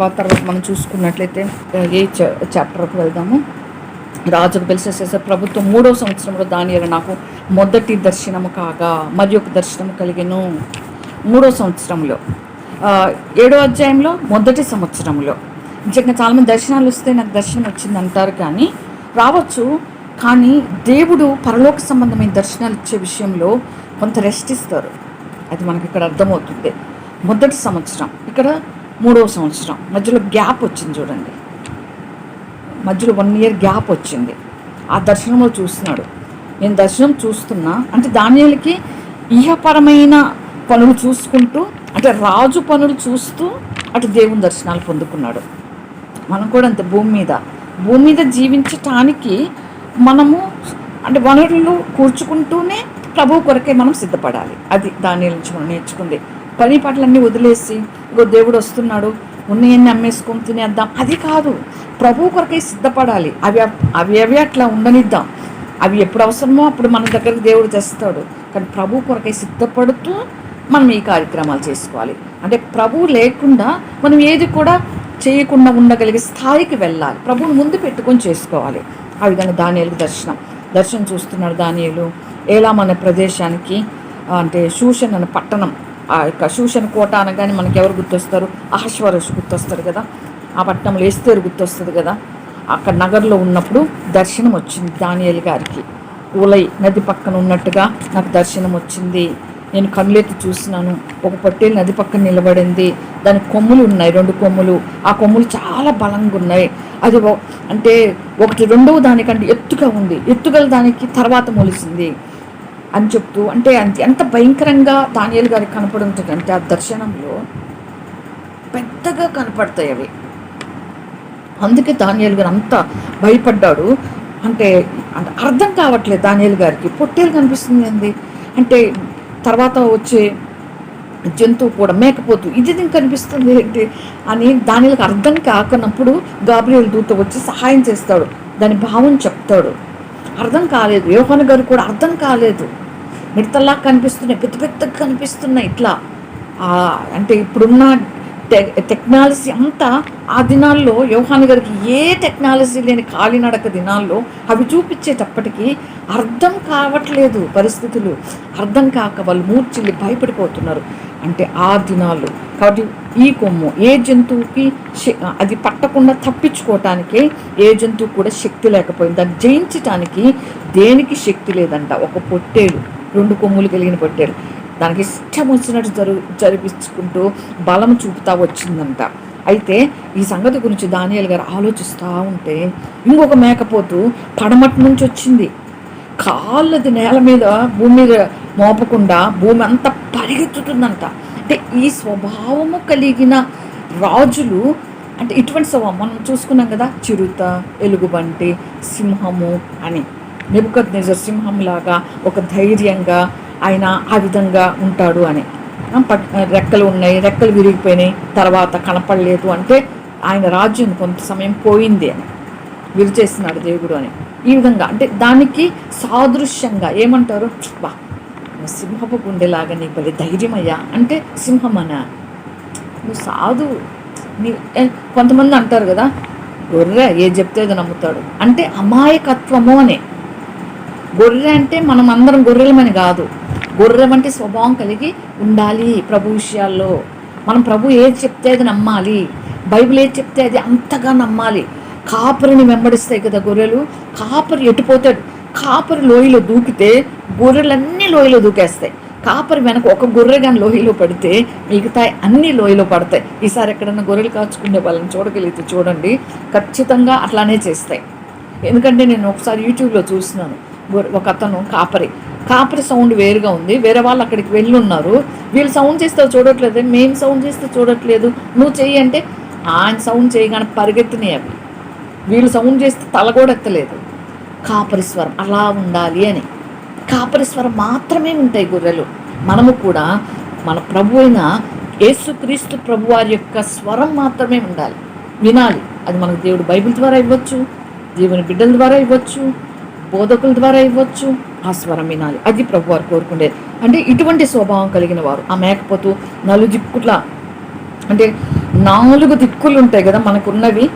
తర్వాత మనం చూసుకున్నట్లయితే ఏ చాప్టర్కి వెళ్దాము. రాజుకు బెల్షస్సర్ ప్రభుత్వం 3వ సంవత్సరంలో దానియేలు నాకు మొదటి దర్శనము కాగా మరి ఒక దర్శనము కలిగెను. 3వ సంవత్సరంలో 7వ అధ్యాయంలో మొదటి సంవత్సరంలో. నిజంగా చాలామంది దర్శనాలు వస్తే నాకు దర్శనం వచ్చింది అంటారు, కానీ రావచ్చు. కానీ దేవుడు పరలోక సంబంధమైన దర్శనాలు ఇచ్చే విషయంలో కొంత రెస్ట్ ఇస్తారు. అది మనకి ఇక్కడ అర్థమవుతుంది. మొదటి సంవత్సరం, ఇక్కడ 3వ సంవత్సరం, మధ్యలో గ్యాప్ వచ్చింది చూడండి. మధ్యలో 1 year గ్యాప్ వచ్చింది. ఆ దర్శనంలో చూస్తున్నాడు. నేను దర్శనం చూస్తున్నా అంటే దానియేలుకి ఇహపరమైన పనులు చూసుకుంటూ, అంటే రాజు పనులు చూస్తూ అటు దేవుని దర్శనాలు పొందుకున్నాడు. మనం కూడా అంతే. భూమి మీద జీవించటానికి మనము అంటే వనరులు కూర్చుకుంటూనే ప్రభు కొరకే మనం సిద్ధపడాలి. అది దానియేలు నుంచి మనం నేర్చుకుంది. పని పాటలన్నీ వదిలేసి ఇగో దేవుడు వస్తున్నాడు, ఉన్నాయన్నీ అమ్మేసుకొని తినేద్దాం, అది కాదు. ప్రభు కొరకే సిద్ధపడాలి. అవి అట్లా ఉండనిద్దాం. అవి ఎప్పుడు అవసరమో అప్పుడు మన దగ్గరికి దేవుడు తెస్తాడు. కానీ ప్రభు కొరకే సిద్ధపడుతూ మనం ఈ కార్యక్రమాలు చేసుకోవాలి. అంటే ప్రభువు లేకుండా మనం ఏది కూడా చేయకుండా ఉండగలిగే స్థాయికి వెళ్ళాలి. ప్రభువుని ముందు పెట్టుకొని చేసుకోవాలి. ఆ విధంగా దానియేలు దర్శనం చూస్తున్నాడు. దానియేలు ఏలాం అనే ప్రదేశానికి, అంటే షూషన్ అనే పట్టణం, ఆ యొక్క షూషన్ కోట అనగానే మనకి ఎవరు గుర్తొస్తారు? అహష్వరోషు గుర్తొస్తారు కదా. ఆ పట్టణంలో ఎస్తేరు గుర్తొస్తుంది కదా. అక్కడ నగర్లో ఉన్నప్పుడు దర్శనం వచ్చింది దానియేలు గారికి. ఊలై నది పక్కన ఉన్నట్టుగా నాకు దర్శనం వచ్చింది. నేను కళ్ళెత్తి చూసినాను. ఒక పొట్టేలు నది పక్కన నిలబడింది. దాని కొమ్ములు ఉన్నాయి, 2 కొమ్ములు. ఆ కొమ్ములు చాలా బలంగా ఉన్నాయి. అది అంటే ఒకటి రెండవ దానికంటే ఎత్తుగా ఉంది. ఎత్తుగల దానికి తర్వాత మొలిసింది అని చెప్తూ, అంటే ఎంత భయంకరంగా దానియేలు గారికి కనపడుతుంది అంటే ఆ దర్శనంలో పెద్దగా కనపడతాయి అవి. అందుకే దానియేలు గారు అంత భయపడ్డాడు. అంటే అర్థం కావట్లేదు దానియేలు గారికి. పొట్టేలు కనిపిస్తుంది ఏంది అంటే, తర్వాత వచ్చే జంతువు కూడా మేకపోతు ఇది కనిపిస్తుంది ఏంటి అని దానియేలుకి అర్థం కాకనప్పుడు గాబ్రియేలు దూత వచ్చి సహాయం చేస్తాడు, దాని భావం చెప్తాడు. అర్థం కాలేదు. యోహాను గారు కూడా అర్థం కాలేదు. మిడతల్లా కనిపిస్తున్నాయి, పెద్దగా కనిపిస్తున్నాయి ఇట్లా. అంటే ఇప్పుడున్న టెక్నాలజీ అంతా ఆ దినాల్లో యోహాను గారికి ఏ టెక్నాలజీ లేని కాలినడక దినాల్లో అవి చూపించేటప్పటికీ అర్థం కావట్లేదు. పరిస్థితులు అర్థం కాక వాళ్ళు మూర్చిల్లి భయపడిపోతున్నారు. అంటే ఆ దినాలు. కాబట్టి ఈ కొమ్ము ఏ జంతువుకి అది పట్టకుండా తప్పించుకోవటానికి ఏ జంతువు కూడా శక్తి లేకపోయింది. దాన్ని జయించటానికి దేనికి శక్తి లేదంట. ఒక పొట్టేలు, 2 కొమ్ములు కలిగిన పొట్టేలు దానికి ఇష్టం వచ్చినట్టు జరిపించుకుంటూ బలం చూపుతా వచ్చిందంట. అయితే ఈ సంగతి గురించి దానియేలు గారు ఆలోచిస్తూ ఉంటే ఇంకొక మేకపోతు పడమటి నుంచి వచ్చింది. కాళ్ళది నేల మీద భూమి మీద మోపకుండా భూమి అంతా పరిగెత్తుతుందంట. అంటే ఈ స్వభావము కలిగిన రాజులు, అంటే ఇటువంటి స్వభావం మనం చూసుకున్నాం కదా. చిరుత, ఎలుగుబంటి, సింహము అని. నెబుకద్నెజర్ సింహంలాగా ఒక ధైర్యంగా ఆయన ఆ విధంగా ఉంటాడు అని. రెక్కలు ఉన్నాయి, రెక్కలు విరిగిపోయినాయి, తర్వాత కనపడలేదు అంటే ఆయన రాజ్యం కొంత సమయం పోయింది అని విరిచేస్తున్నాడు దేవుడు అని. ఈ విధంగా అంటే దానికి సాదృశ్యంగా ఏమంటారు, బా సింహపు గుండెలాగా నీ భలే ధైర్యమయ్యా అంటే సింహమనా నువ్వు సాధు. కొంతమంది అంటారు కదా, గొర్రె ఏ చెప్తే అది నమ్ముతాడు అంటే అమాయకత్వము అని. గొర్రె అంటే మనం అందరం గొర్రెలమని కాదు. గొర్రె వంటి స్వభావం కలిగి ఉండాలి ప్రభు విషయాల్లో. మనం ప్రభు ఏది చెప్తే అది నమ్మాలి. బైబిల్ ఏది చెప్తే అది అంతగా నమ్మాలి. కాపరిని వెంబడిస్తాయి కదా గొర్రెలు. కాపరి ఎటుపోతాడు, కాపరి లోయలో దూకితే గొర్రెలన్నీ లోయలో దూకేస్తాయి. కాపరి వెనక ఒక గొర్రె కానీ లోయలో పడితే మిగతా అన్ని లోయలో పడతాయి. ఈసారి ఎక్కడన్నా గొర్రెలు కాచుకునే వాళ్ళని చూడగలిగితే చూడండి, ఖచ్చితంగా అట్లానే చేస్తాయి. ఎందుకంటే నేను ఒకసారి యూట్యూబ్లో చూస్తున్నాను. ఒక అతను కాపరి సౌండ్ వేరుగా ఉంది, వేరే వాళ్ళు అక్కడికి వెళ్ళి ఉన్నారు. వీళ్ళు సౌండ్ చేస్తే చూడట్లేదు, మేము సౌండ్ చేస్తే చూడట్లేదు, నువ్వు చెయ్యి అంటే ఆయన సౌండ్ చేయగానే పరిగెత్తినాయి అవి. వీళ్ళు సౌండ్ చేస్తే తల కూడా ఎత్తలేదు. కాపరి స్వరం అలా ఉండాలి అని. కాపరి స్వరం మాత్రమే ఉంటాయి గొర్రెలు. మనము కూడా మన ప్రభు అయిన యేసుక్రీస్తు ప్రభు వారి యొక్క స్వరం మాత్రమే ఉండాలి, వినాలి. అది మనకు దేవుడు బైబిల్ ద్వారా ఇవ్వచ్చు, దేవుని బిడ్డల ద్వారా ఇవ్వచ్చు, బోధకుల ద్వారా ఇవ్వచ్చు. ఆ స్వరం వినాలి. అది ప్రభు వారు కోరుకునేది. అంటే ఇటువంటి స్వభావం కలిగిన వారు. ఆ మేకపోతు నలుదిక్కుట్లా అంటే 4 దిక్కులు ఉంటాయి కదా మనకున్నవి,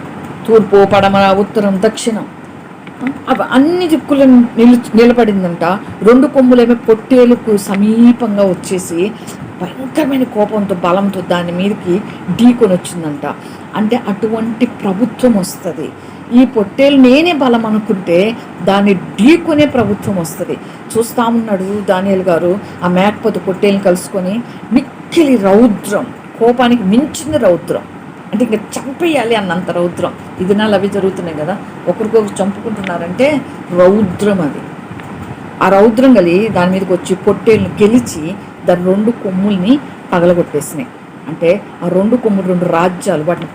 తూర్పు, పడమర, ఉత్తరం, దక్షిణం. అవి అన్ని దిక్కులను నిలబడిందంట. 2 కొమ్ములేమో పొట్టేలుకు సమీపంగా వచ్చేసి భయంకరమైన కోపంతో, బలంతో దాని మీదకి ఢీకొని వచ్చిందంట. అంటే అటువంటి ప్రభుత్వం వస్తుంది. ఈ పొట్టేలు నేనే బలం అనుకుంటే దాన్ని ఢీకొనే ప్రభుత్వం వస్తుంది. చూస్తూ ఉన్నాడు దానియేలు గారు. ఆ మేకపోతు పొట్టేలుని కలుసుకొని మిక్కిలి రౌద్రం, కోపానికి మించింది రౌద్రం, అంటే ఇంకా చంపేయాలి అన్నంత రౌద్రం. ఈ దినాలు అవి జరుగుతున్నాయి కదా, ఒకరికొకరు చంపుకుంటున్నారంటే రౌద్రం అది. ఆ రౌద్రం కలిగి దాని మీదకి వచ్చి పొట్టేళ్ళని గెలిచి దాని 2 కొమ్ముల్ని పగలగొట్టేసినాయి. అంటే ఆ 2 కొమ్ములు 2 రాజ్యాలు వాటిని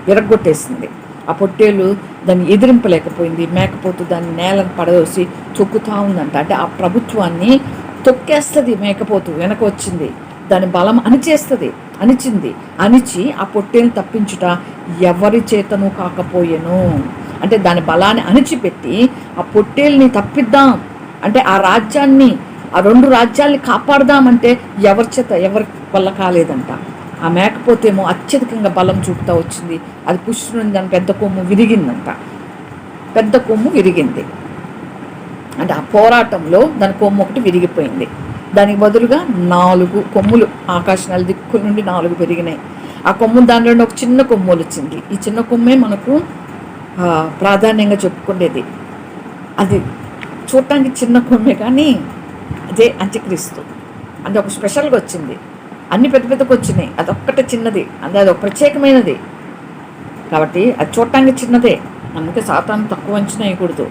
విరగొట్టేసింది. ఆ పొట్టేళ్ళు దాన్ని ఎదిరింపలేకపోయింది. మేకపోతు దాన్ని నేలను పడదోసి తొక్కుతూ ఉందంట. అంటే ఆ ప్రభుత్వాన్ని తొక్కేస్తుంది. మేకపోతు వెనక వచ్చింది, దాని బలం అణిచి ఆ పొట్టేలు తప్పించుట ఎవరి చేతను కాకపోయేను. అంటే దాని బలాన్ని అణిచిపెట్టి ఆ పొట్టేల్ని తప్పిద్దాం అంటే, ఆ రాజ్యాన్ని, ఆ 2 రాజ్యాల్ని కాపాడదామంటే ఎవరి వల్ల కాలేదంట. ఆ మేకపోతేమో అత్యధికంగా బలం చూపుతూ వచ్చింది. అది పుష్టి దాని పెద్ద కొమ్ము విరిగిందంట. పెద్ద కొమ్ము విరిగింది అంటే ఆ పోరాటంలో దాని కొమ్ము ఒకటి విరిగిపోయింది. దానికి బదులుగా 4 కొమ్ములు ఆకాశ దిక్కుల నుండి 4 పెరిగినాయి. ఆ కొమ్ము దానిలో ఒక చిన్న కొమ్ము వచ్చింది. ఈ చిన్న కొమ్మే మనకు ప్రాధాన్యంగా చెప్పుకునేది. అది చూడటానికి చిన్న కొమ్మే కానీ అదే అంత్యక్రీస్తు. అంటే ఒక స్పెషల్గా వచ్చింది. అన్ని పెద్ద పెద్దకు వచ్చినాయి, అదొక్కటే చిన్నది. అంటే అది ఒక ప్రత్యేకమైనది కాబట్టి అది చూడటానికి చిన్నదే. అందుకే సాతాను తక్కువ అంచనా వేయకూడదు.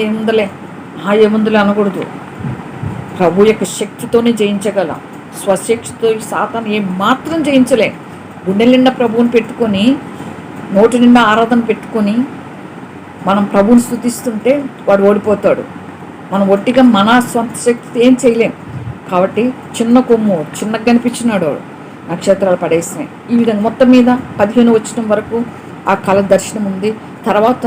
ఏముందులే అనకూడదు. ప్రభు యొక్క శక్తితోనే జయించగలం. స్వశక్తితో సాతాను ఏం మాత్రం జయించలే. గుండె నిండా ప్రభువుని పెట్టుకొని, నోటి నిండా ఆరాధన పెట్టుకొని మనం ప్రభువుని స్తుతిస్తుంటే వాడు ఓడిపోతాడు. మనం ఒట్టిగా మన సొంత శక్తి ఏం చేయలేం. కాబట్టి చిన్న కొమ్ము చిన్నగా కనిపించినాడు, నక్షత్రాలు పడేసినాయి. ఈ విధంగా మొత్తం మీద 15 వచనం వరకు ఆ కళ దర్శనం ఉంది. తర్వాత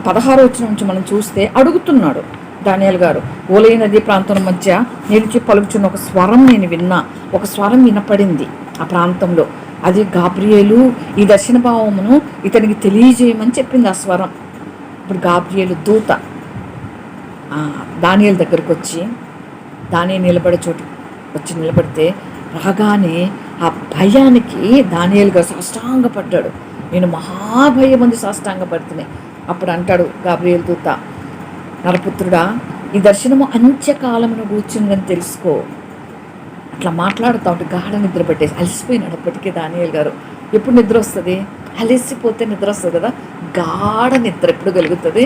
16 వచనం నుంచి మనం చూస్తే అడుగుతున్నాడు దానియేలు గారు. ఓలై నది ప్రాంతం మధ్య నిలిచి పలుకుచున్న ఒక స్వరం నేను విన్నా. ఒక స్వరం వినపడింది ఆ ప్రాంతంలో. అది గాబ్రియేలు ఈ దర్శన భావమును ఇతనికి తెలియజేయమని చెప్పింది ఆ స్వరం. ఇప్పుడు గాబ్రియేలు దూత దానియేలు దగ్గరకు వచ్చి, దానియేలు నిలబడే చోటు వచ్చి నిలబడితే రాగానే ఆ భయానికి దానియేలు గారు సాష్టాంగపడ్డాడు. నేను మహాభయం మంది సాష్టాంగపడుతున్నాయి. అప్పుడు అంటాడు గాబ్రియేలు దూత, నరపుత్రుడా, ఈ దర్శనము అంత్యకాలమును కూర్చుందని తెలుసుకో. అట్లా మాట్లాడుతూ ఉంటే గాఢ నిద్ర పెట్టేసి అలసిపోయినాడు అప్పటికే దానియేలు గారు. ఎప్పుడు నిద్ర వస్తుంది? అలసిపోతే నిద్ర వస్తుంది కదా. గాఢ నిద్ర ఎప్పుడు కలుగుతుంది?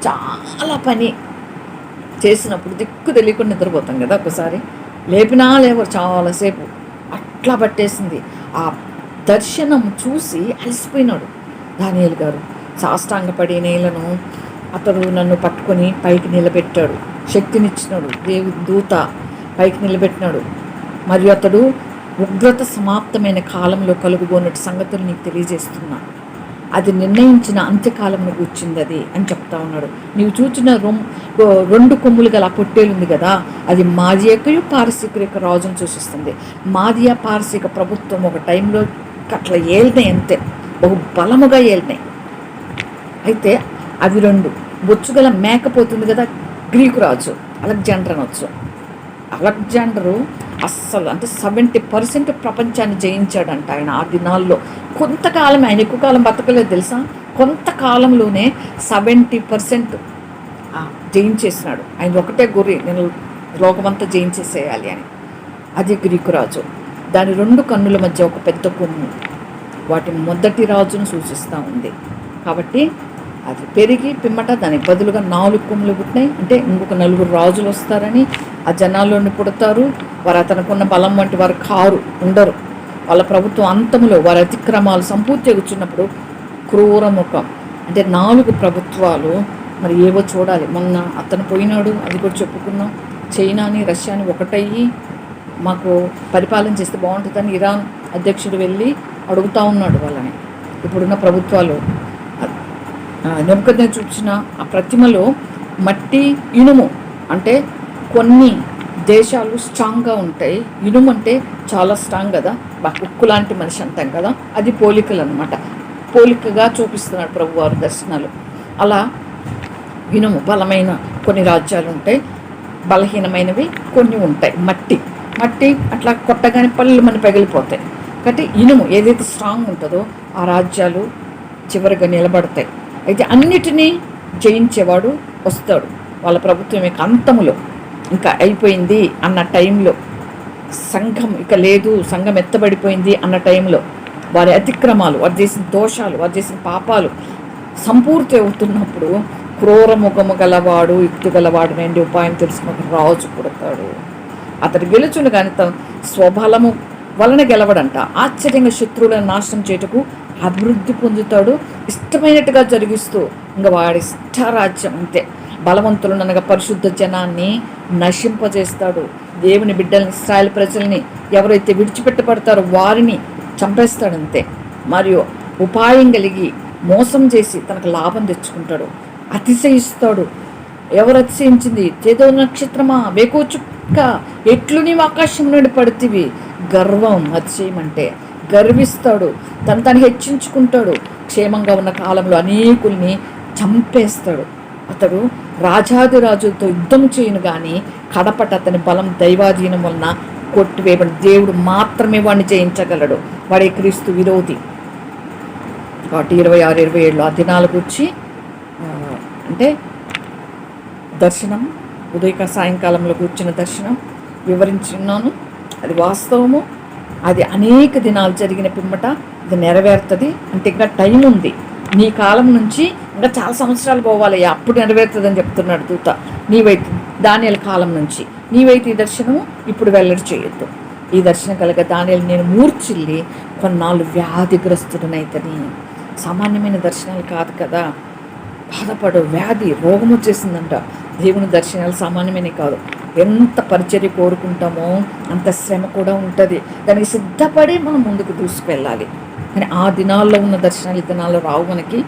చాలా పని చేసినప్పుడు దిక్కు తెలియకుండా నిద్రపోతాం కదా, ఒకసారి లేపినా లేవరు చాలాసేపు. అట్లా పట్టేసింది. ఆ దర్శనం చూసి అలసిపోయినాడు దానియేలు గారు. సాష్టాంగపడి నేలను అతడు నన్ను పట్టుకొని పైకి నిలబెట్టాడు. శక్తినిచ్చినాడు దేవుని దూత, పైకి నిలబెట్టినాడు. మరియు అతడు ఉగ్రత సమాప్తమైన కాలంలో కలుగుబోనట్టు సంగతులు నీకు తెలియజేస్తున్నా. అది నిర్ణయించిన అంత్యకాలంలో కూర్చుంది అది అని చెప్తా ఉన్నాడు. నీవు చూచిన 2 కొమ్ములు గల పొట్టేలు ఉంది కదా, అది మాదియకు పారసీకుల యొక్క రాజును సూచిస్తుంది. మాదియా పారసీక ప్రభుత్వం ఒక టైంలో అట్లా ఏలినాయి, అంతే బహు బలముగా ఏలినాయి. అయితే అవి 2 బొచ్చుగల మేకపోతుంది కదా, గ్రీకు రాజు అలెగ్జాండర్ అనొచ్చు. అలెగ్జాండరు అస్సలు అంటే 70% ప్రపంచాన్ని జయించాడంట ఆయన ఆ దినాల్లో. కొంతకాలం, ఆయన ఎక్కువ కాలం బతకలేదు తెలుసా. కొంతకాలంలోనే 70% జయించేసినాడు. ఆయన ఒకటే గురి, నేను లోకమంతా జయించేసేయాలి అని. అది గ్రీకు రాజు. దాని 2 కన్నుల మధ్య ఒక పెద్ద కొమ్ము వాటి మొదటి రాజును సూచిస్తూ ఉంది. కాబట్టి అది పెరిగి పిమ్మట దానికి బదులుగా 4 కొమ్ములు పుట్టినాయి. అంటే ఇంకొక 4 రాజులు వస్తారని, ఆ జనాల్లోని పుడతారు. వారు అతనుకున్న బలం వంటి వారు ఉండరు. వాళ్ళ ప్రభుత్వం అంతములో వారి అతిక్రమాలు సంపూర్తి వచ్చినప్పుడు క్రూర ముఖం. అంటే 4 ప్రభుత్వాలు మరి ఏవో చూడాలి. మొన్న అతను పోయినాడు, అది కూడా చెప్పుకున్నాం. చైనాని రష్యాని ఒకటయ్యి మాకు పరిపాలన చేస్తే బాగుంటుందని ఇరాన్ అధ్యక్షుడు వెళ్ళి అడుగుతూ ఉన్నాడు వాళ్ళని. ఇప్పుడున్న ప్రభుత్వాలు నెబుకద్నెజరు చూపించిన ఆ ప్రతిమలో మట్టి, ఇనుము అంటే కొన్ని దేశాలు స్ట్రాంగ్గా ఉంటాయి. ఇనుము అంటే చాలా స్ట్రాంగ్ కదా, ఉక్కు లాంటి మనిషి అంటాం కదా, అది పోలికలు అనమాట. పోలికగా చూపిస్తున్నాడు ప్రభువారు దర్శనాలు. అలా ఇనుము బలమైన కొన్ని రాజ్యాలు ఉంటాయి, బలహీనమైనవి కొన్ని ఉంటాయి. మట్టి మట్టి అట్లా కొట్టగానే పళ్ళు మన పగిలిపోతాయి. కాబట్టి ఇనుము ఏదైతే స్ట్రాంగ్ ఉంటుందో ఆ రాజ్యాలు చివరిగా నిలబడతాయి. అయితే అన్నిటినీ జయించేవాడు వస్తాడు. వాళ్ళ ప్రభుత్వం యొక్క అంతములో, ఇంకా అయిపోయింది అన్న టైంలో, సంఘం ఇక లేదు, సంఘం ఎత్తబడిపోయింది అన్న టైంలో, వారి అతిక్రమాలు, వారు చేసిన దోషాలు, వారు చేసిన పాపాలు సంపూర్తి అవుతున్నప్పుడు క్రూరముఖము గలవాడు, యుక్తి గలవాడు నుండి ఉపాయం తెలుసుకున్న ఒక రాజు పుడతాడు. అతడు గెలుచును కానీ తన స్వబలము వలన గెలవడంట. ఆశ్చర్యంగా శత్రువులను నాశనం చేయుటకు అభివృద్ధి పొందుతాడు, ఇష్టమైనట్టుగా జరిగిస్తూ ఇంకా వాడి ఇష్టారాజ్యం అంతే. బలవంతులను అనగా పరిశుద్ధ జనాన్ని నశింపజేస్తాడు. దేవుని బిడ్డల్ని, ఇశ్రాయేలు ప్రజల్ని ఎవరైతే విడిచిపెట్టబడతారో వారిని చంపేస్తాడంతే. మరియు ఉపాయం కలిగి మోసం చేసి తనకు లాభం తెచ్చుకుంటాడు, అతిశయిస్తాడు. ఎవరు అతిశయించింది? చేదో నక్షత్రమా, వేకో చుక్క, ఎట్లు నీవు ఆకాశం నుండి పడితివి. గర్వం, అతిశయం అంటే గర్విస్తాడు, తను హెచ్చించుకుంటాడు. క్షేమంగా ఉన్న కాలంలో అనేకుల్ని చంపేస్తాడు. అతడు రాజాదిరాజులతో యుద్ధం చేయను కానీ కడపట అతని బలం దైవాధీనం వలన కొట్టివేయబడి దేవుడు మాత్రమే వాడిని జయించగలడు. వాడే క్రీస్తు విరోధి. కాబట్టి 26, 27 ఆ దినాలకు వచ్చి అంటే దర్శనం, ఉదయక సాయంకాలంలో కూర్చున్న దర్శనం వివరించున్నాను. అది వాస్తవము. అది అనేక దినాలు జరిగిన పిమ్మట ఇది నెరవేరుతుంది. అంటే ఇంకా టైం ఉంది. నీ కాలం నుంచి ఇంకా చాలా సంవత్సరాలు పోవాలి, అప్పుడు నెరవేరుతుందని చెప్తున్నాడు దూత. నీవైతే దానియేలు కాలం నుంచి నీవైతే ఈ దర్శనము ఇప్పుడు వెల్లడి చేయొద్దు. ఈ దర్శనం కలగ దానియేలు నేను మూర్చిల్లి కొన్నాళ్ళు వ్యాధిగ్రస్తుడనైతని. సామాన్యమైన దర్శనాలు కాదు కదా, బాధపడు, వ్యాధి, రోగం వచ్చేసిందంట. దేవుని దర్శనాలు సామాన్యమైనవి కాదు. ఎంత పరిచర్య కోరుకుంటామో అంత శ్రమ కూడా ఉంటుంది. దానికి సిద్ధపడి మనం ముందుకు దూసుకెళ్ళాలి. కానీ ఆ దినాల్లో ఉన్న దర్శనాలు ఈ దినాల్లో రావు మనకి.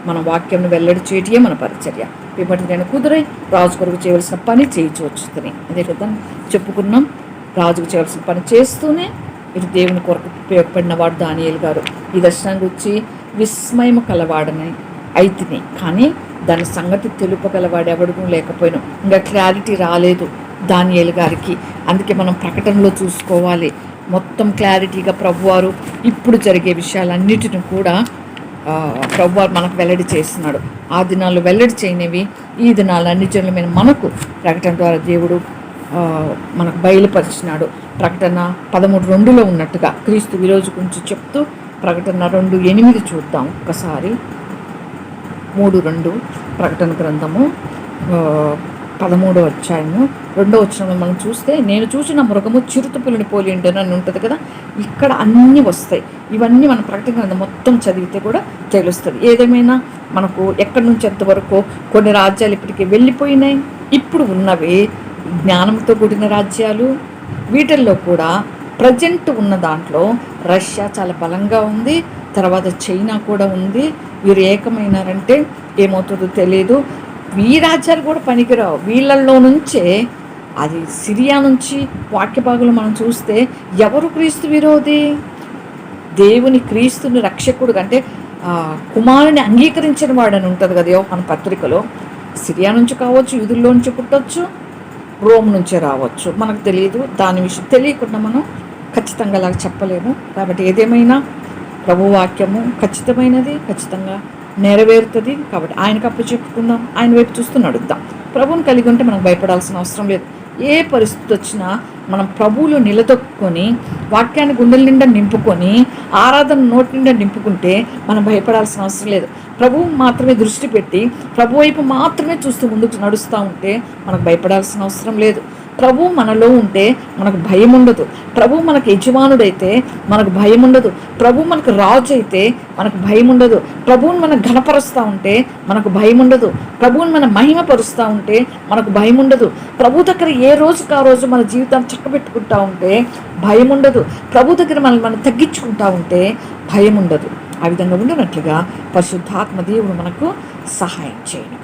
మన వాక్యం వెల్లడి చేయటమే మన పరిచర్య. ఇప్పటి నేను కుదిరై రాజు కొరకు చేయవలసిన పని చేయించవచ్చుని. అదే కదా చెప్పుకున్నాం. రాజుకు చేయవలసిన పని చేస్తూనే ఇటు దేవుని కొరకు ఉపయోగపడిన వాడు దానియేలు గారు. ఈ దర్శనాన్ని గురించి విస్మయము కలవాడని అయితిని, కానీ దాని సంగతి తెలుపగలవాడు ఎవడూ లేకపోయినా. ఇంకా క్లారిటీ రాలేదు దానియేలు గారికి. అందుకే మనం ప్రకటనలో చూసుకోవాలి. మొత్తం క్లారిటీగా ప్రభువారు ఇప్పుడు జరిగే విషయాలన్నిటిని కూడా ప్రభువారు మనకు వెల్లడి చేస్తున్నాడు. ఆ దినాల్లో వెల్లడి చేయనివి ఈ దినాలు అన్ని జనులమైన మనకు ప్రకటన ద్వారా దేవుడు మనకు బయలుపరిచినాడు. ప్రకటన 13:2లో ఉన్నట్టుగా క్రీస్తు విరోజు గురించి చెప్తూ ప్రకటన 2:8 చూద్దాం ఒకసారి. 3:2 ప్రకటన గ్రంథము 13వ అధ్యాయము 2వ వచనంలో మనం చూస్తే, నేను చూసిన మృగము చిరుతపులిని పోలి ఉండేనని ఉంటుంది కదా. ఇక్కడ అన్నీ వస్తాయి. ఇవన్నీ మన ప్రకటన గ్రంథం మొత్తం చదివితే కూడా తెలుస్తుంది. ఏదేమైనా మనకు ఎక్కడి నుంచి ఎంతవరకు కొన్ని రాజ్యాలు ఇప్పటికీ వెళ్ళిపోయినాయి. ఇప్పుడు ఉన్నవి జ్ఞానంతో కూడిన రాజ్యాలు. వీటిల్లో కూడా ప్రజెంట్ ఉన్న దాంట్లో రష్యా చాలా బలంగా ఉంది, తర్వాత చైనా కూడా ఉంది. వీరు ఏకమైనారంటే ఏమవుతుందో తెలియదు. ఈ రాజ్యాలు కూడా పనికిరావు. వీళ్ళల్లో నుంచే అది సిరియా నుంచి వాక్య భాగంలో మనం చూస్తే ఎవరు క్రీస్తు విరోధి? దేవుని క్రీస్తుని రక్షకుడు అంటే కుమారుని అంగీకరించిన వాడని ఉంటుంది కదా యోహాను పత్రికలో. సిరియా నుంచి కావచ్చు, యూదుల్లో నుంచి పుట్టవచ్చు, రోమ్ నుంచే రావచ్చు, మనకు తెలియదు. దాని విషయం తెలియకుండా మనం ఖచ్చితంగా అలాగ చెప్పలేము. కాబట్టి ఏదేమైనా ప్రభు వాక్యము ఖచ్చితమైనది, ఖచ్చితంగా నెరవేరుతుంది. కాబట్టి ఆయనకు అప్పు చెప్పుకుందాం, ఆయన వైపు చూస్తూ నడుద్దాం. ప్రభువుని కలిగి ఉంటే మనకు భయపడాల్సిన అవసరం లేదు. ఏ పరిస్థితి వచ్చినా మనం ప్రభువులో నిలదొక్కుని వాక్యాన్ని గుండెల నిండా నింపుకొని ఆరాధన నోటి నిండా నింపుకుంటే మనం భయపడాల్సిన అవసరం లేదు. ప్రభువు మాత్రమే దృష్టి పెట్టి ప్రభు వైపు మాత్రమే చూస్తూ ముందుకు నడుస్తూ ఉంటే మనకు భయపడాల్సిన అవసరం లేదు. ప్రభు మనలో ఉంటే మనకు భయం ఉండదు. ప్రభు మనకు యజమానుడైతే మనకు భయం ఉండదు. ప్రభు మనకు రాజు అయితే మనకు భయం ఉండదు. ప్రభువుని మనం ఘనపరుస్తూ ఉంటే మనకు భయం ఉండదు. ప్రభువుని మనం మహిమపరుస్తూ ఉంటే మనకు భయం ఉండదు. ప్రభు దగ్గర ఏ రోజుకు ఆ రోజు మన జీవితాన్ని చక్కబెట్టుకుంటూ ఉంటే భయం ఉండదు. ప్రభు దగ్గర మనం తగ్గించుకుంటూ ఉంటే భయం ఉండదు. ఆ విధంగా ఉండనట్లుగా పరిశుద్ధాత్మ దేవుడు మనకు సహాయం చేయను.